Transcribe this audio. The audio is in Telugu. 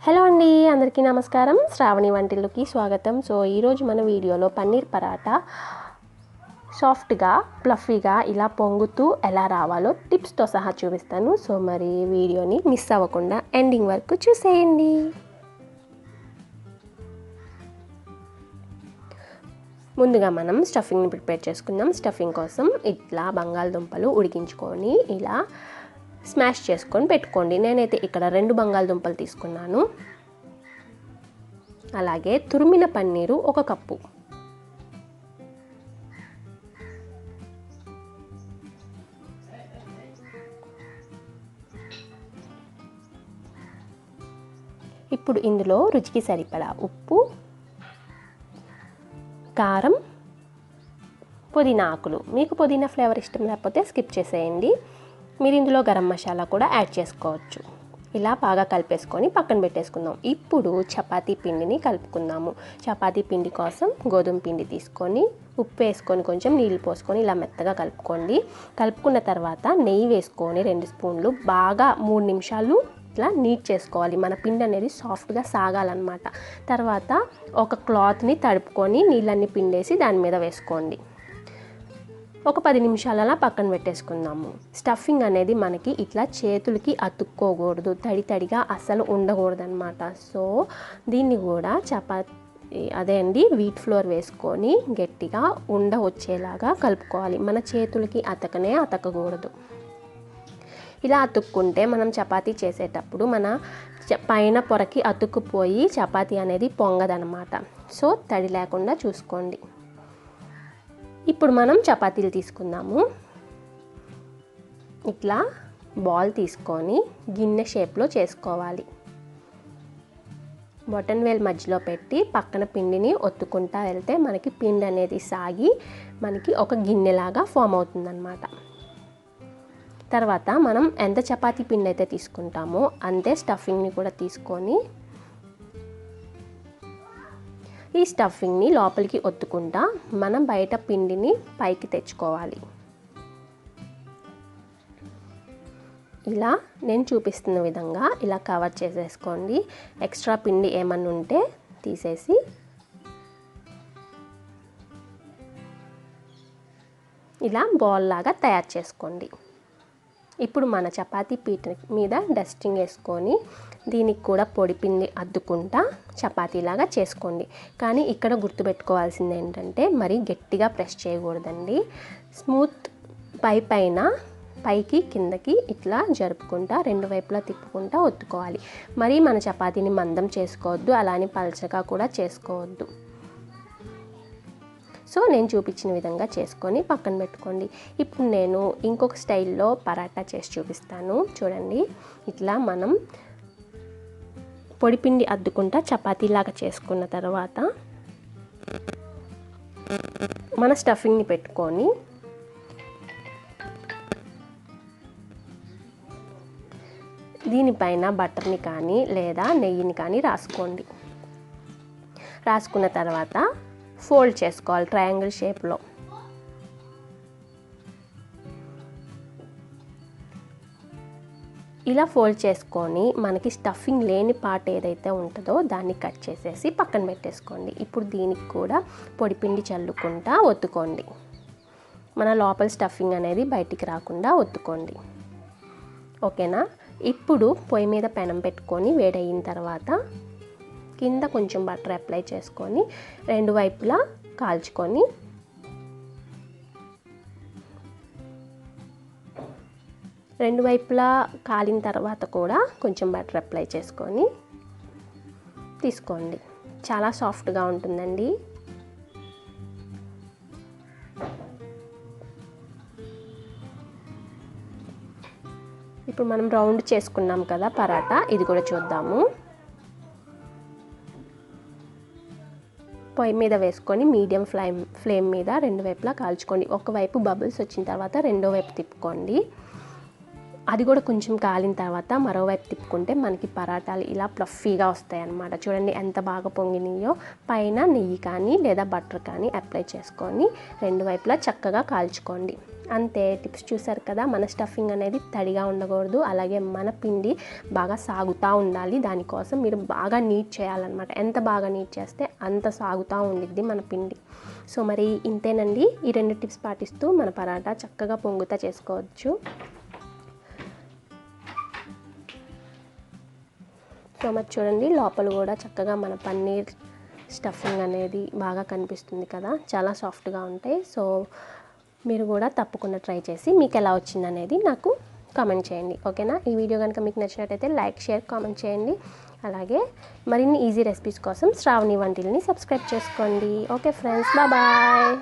హలో అండి, అందరికీ నమస్కారం. శ్రావణి వంటిల్లుకి స్వాగతం. సో ఈరోజు మన వీడియోలో పన్నీర్ పరాటా సాఫ్ట్గా ఫ్లఫీగా ఇలా పొంగుతూ ఎలా రావాలో టిప్స్తో సహా చూపిస్తాను. సో మరి వీడియోని మిస్ అవ్వకుండా ఎండింగ్ వరకు చూసేయండి. ముందుగా మనం స్టఫింగ్ని ప్రిపేర్ చేసుకుందాం. స్టఫింగ్ కోసం ఇట్లా బంగాళదుంపలు ఉడికించుకొని ఇలా స్మాష్ చేసుకొని పెట్టుకోండి. నేనైతే ఇక్కడ 2 బంగాళదుంపలు తీసుకున్నాను. అలాగే తురిమిన పన్నీరు 1 కప్పు, ఇప్పుడు ఇందులో రుచికి సరిపడా ఉప్పు, కారం, పుదీనా ఆకులు. మీకు పుదీనా ఫ్లేవర్ ఇష్టం లేకపోతే స్కిప్ చేసేయండి. మీరు ఇందులో గరం మసాలా కూడా యాడ్ చేసుకోవచ్చు. ఇలా బాగా కలిపేసుకొని పక్కన పెట్టేసుకుందాం. ఇప్పుడు చపాతీ పిండిని కలుపుకుందాము. చపాతీ పిండి కోసం గోధుమ పిండి తీసుకొని ఉప్పు వేసుకొని కొంచెం నీళ్ళు పోసుకొని ఇలా మెత్తగా కలుపుకోండి. కలుపుకున్న తర్వాత నెయ్యి వేసుకొని 2 స్పూన్లు బాగా 3 నిమిషాలు ఇట్లా నీట్ చేసుకోవాలి. మన పిండి అనేది సాఫ్ట్గా సాగాలన్నమాట. తర్వాత ఒక క్లాత్ని తడుపుకొని నీళ్ళన్నీ పిండేసి దాని మీద వేసుకోండి. ఒక 10 నిమిషాలు అలా పక్కన పెట్టేసుకుందాము. స్టఫింగ్ అనేది మనకి ఇట్లా చేతులకి అతుక్కోకూడదు, తడి తడిగా అసలు ఉండకూడదు అనమాట. సో దీన్ని కూడా వీట్ ఫ్లోర్ వేసుకొని గట్టిగా ఉండ వచ్చేలాగా కలుపుకోవాలి. మన చేతులకి అతకకూడదు. ఇలా అతుక్కుంటే మనం చపాతీ చేసేటప్పుడు మన పైన పొరకి అతుక్కుపోయి చపాతీ అనేది పొంగదనమాట. సో తడి లేకుండా చూసుకోండి. ఇప్పుడు మనం చపాతీలు తీసుకుందాము. ఇట్లా బాల్ తీసుకొని గిన్నె షేప్లో చేసుకోవాలి. బొటన్ వేల్ మధ్యలో పెట్టి పక్కన పిండిని ఒత్తుకుంటా వెళ్తే మనకి పిండి అనేది సాగి మనకి ఒక గిన్నెలాగా ఫామ్ అవుతుందన్నమాట. తర్వాత మనం ఎంత చపాతీ పిండి అయితే తీసుకుంటామో అంతే స్టఫింగ్ని కూడా తీసుకొని ఈ స్టఫింగ్ని లోపలికి ఒత్తుకుంటా మనం బయట పిండిని పైకి తెచ్చుకోవాలి. ఇలా నేను చూపిస్తున్న విధంగా ఇలా కవర్ చేసేసుకోండి. ఎక్స్ట్రా పిండి ఏమన్నా ఉంటే తీసేసి ఇలా బాల్ లాగా తయారు చేసుకోండి. ఇప్పుడు మన చపాతీ పీట మీద డస్టింగ్ వేసుకొని దీనికి కూడా పొడి పిండి అద్దుకుంటా చపాతీలాగా చేసుకోండి. కానీ ఇక్కడ గుర్తుపెట్టుకోవాల్సింది ఏంటంటే మరి గట్టిగా ప్రెస్ చేయకూడదండి. స్మూత్ పైకి కిందకి ఇట్లా జరుపుకుంటా 2 వైపులా తిప్పుకుంటా ఒత్తుకోవాలి. మరి మన చపాతీని మందం చేసుకోవద్దు, అలానే పలచగా కూడా చేసుకోవద్దు. సో నేను చూపించిన విధంగా చేసుకొని పక్కన పెట్టుకోండి. ఇప్పుడు నేను ఇంకొక స్టైల్లో పరాటా చేసి చూపిస్తాను. చూడండి, ఇట్లా మనం పొడిపిండి అద్దుకుంటా చపాతీలాగా చేసుకున్న తర్వాత మన స్టఫింగ్ని పెట్టుకొని దీనిపైన బటర్ని కానీ లేదా నెయ్యిని కానీ రాసుకోండి. రాసుకున్న తర్వాత ఫోల్డ్ చేసుకోవాలి ట్రయాంగిల్ షేప్లో. ఇలా ఫోల్డ్ చేసుకొని మనకి స్టఫింగ్ లేని పార్ట్ ఏదైతే ఉంటుందో దాన్ని కట్ చేసేసి పక్కన పెట్టేసుకోండి. ఇప్పుడు దీనికి కూడా పొడిపిండి చల్లుకుంటా ఒత్తుకోండి. మన లోపల స్టఫింగ్ అనేది బయటికి రాకుండా ఒత్తుకోండి. ఓకేనా? ఇప్పుడు పొయ్యి మీద పెనం పెట్టుకొని వేడయిన తర్వాత కింద కొంచెం బటర్ అప్లై చేసుకొని 2 వైపులా కాల్చుకొని కాలిన తర్వాత కూడా కొంచెం బటర్ అప్లై చేసుకొని తీసుకోండి. చాలా సాఫ్ట్గా ఉంటుందండి. ఇప్పుడు మనం రౌండ్ చేసుకున్నాం కదా పరాటా, ఇది కూడా చూద్దాము. పొయ్యి మీద వేసుకొని మీడియం ఫ్లేమ్ మీద 2 వైపులా కాల్చుకోండి. ఒకవైపు బబుల్స్ వచ్చిన తర్వాత రెండో వైపు తిప్పుకోండి. అది కూడా కొంచెం కాలిన తర్వాత మరోవైపు తిప్పుకుంటే మనకి పరాటాలు ఇలా ఫ్లఫీగా వస్తాయి అన్నమాట. చూడండి ఎంత బాగా పొంగినాయో. పైన నెయ్యి కానీ లేదా బటర్ కానీ అప్లై చేసుకొని 2 వైపులా చక్కగా కాల్చుకోండి. అంతే, టిప్స్ చూసారు కదా. మన స్టఫింగ్ అనేది తడిగా ఉండకూడదు, అలాగే మన పిండి బాగా సాగుతూ ఉండాలి. దానికోసం మీరు బాగా నీట్ చేయాలన్నమాట. ఎంత బాగా నీట్ చేస్తే అంత సాగుతూ ఉండిద్ది మన పిండి. సో మరి ఇంతేనండి. ఈ 2 టిప్స్ పాటిస్తూ మన పరాటా చక్కగా పొంగుతా చేసుకోవచ్చు. సో మరి చూడండి, లోపల కూడా చక్కగా మన పన్నీర్ స్టఫింగ్ అనేది బాగా కనిపిస్తుంది కదా, చాలా సాఫ్ట్గా ఉంటాయి. సో మీరు కూడా తప్పకుండా ట్రై చేసి మీకు ఎలా వచ్చిందనేది నాకు కామెంట్ చేయండి, ఓకేనా. ఈ వీడియో కనుక మీకు నచ్చినట్టయితే లైక్, షేర్, కామెంట్ చేయండి. అలాగే మరిన్ని ఈజీ రెసిపీస్ కోసం శ్రావణి వంటిల్ని సబ్స్క్రైబ్ చేసుకోండి. Okay friends, bye.